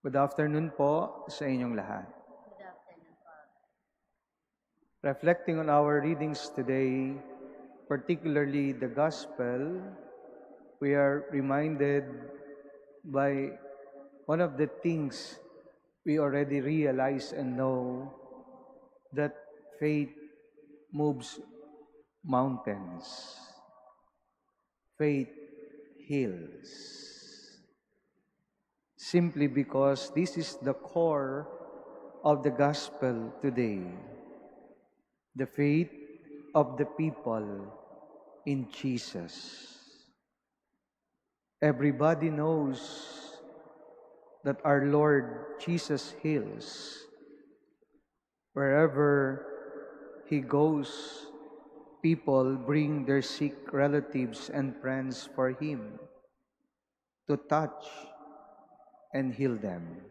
Good afternoon po sa inyong lahat. Good afternoon, Father. Reflecting on our readings today, particularly the Gospel, we are reminded by one of the things we already realize and know, that faith moves mountains. Faith heals. Simply because this is the core of the gospel today. The faith of the people in Jesus. Everybody knows that our Lord Jesus heals. Wherever He goes, people bring their sick relatives and friends for Him to touch and heal them.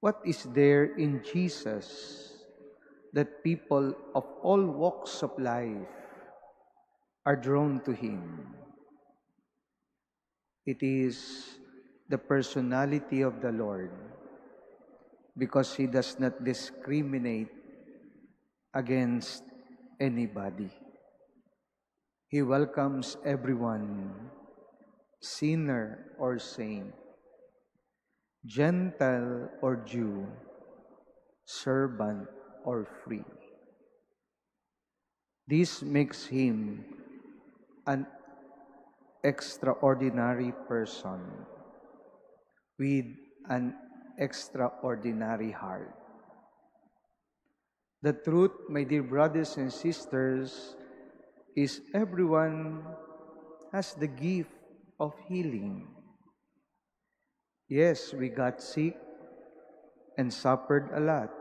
What is there in Jesus that people of all walks of life are drawn to Him? It is the personality of the Lord, because He does not discriminate against anybody. He welcomes everyone, sinner or saint, Gentile or Jew, servant or free. This makes Him an extraordinary person with an extraordinary heart. The truth, my dear brothers and sisters, is everyone has the gift of healing. Yes, we got sick and suffered a lot,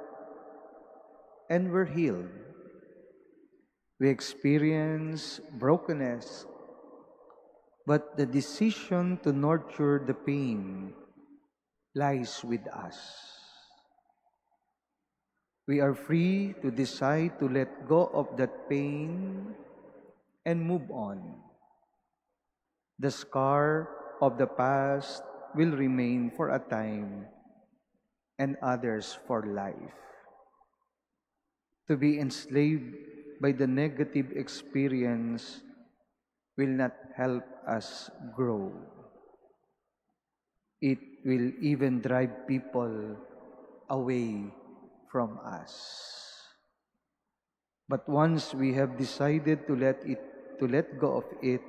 and were healed. We experience brokenness, but the decision to nurture the pain lies with us. We are free to decide to let go of that pain and move on. The scar of the past will remain for a time, and others for life. To be enslaved by the negative experience will not help us grow. It will even drive people away from us. But once we have decided to let go of it,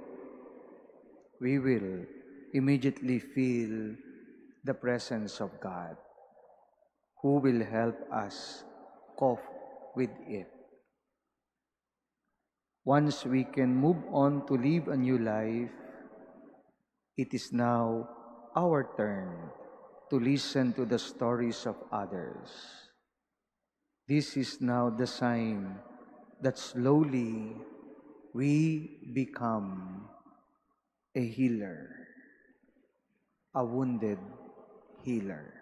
we will immediately feel the presence of God, who will help us cope with it. Once we can move on to live a new life, it is now our turn to listen to the stories of others. This is now the sign that slowly we become a healer, a wounded healer.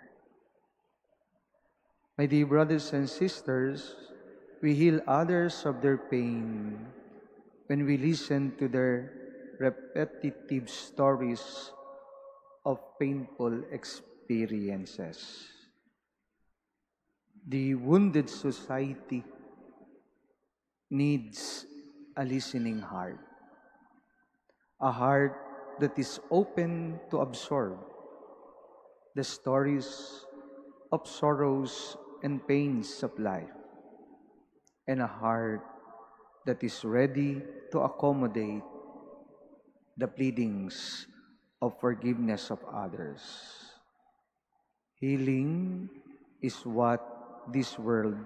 My dear brothers and sisters, we heal others of their pain when we listen to their repetitive stories of painful experiences. The wounded society needs a listening heart, a heart that is open to absorb the stories of sorrows and pains of life, and a heart that is ready to accommodate the pleadings of forgiveness of others. Healing is what this world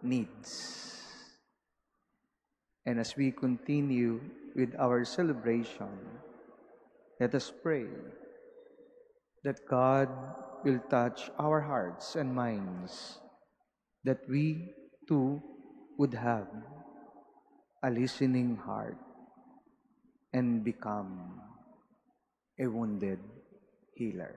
needs. And as we continue with our celebration, let us pray that God will touch our hearts and minds, that we too would have a listening heart and become a wounded healer.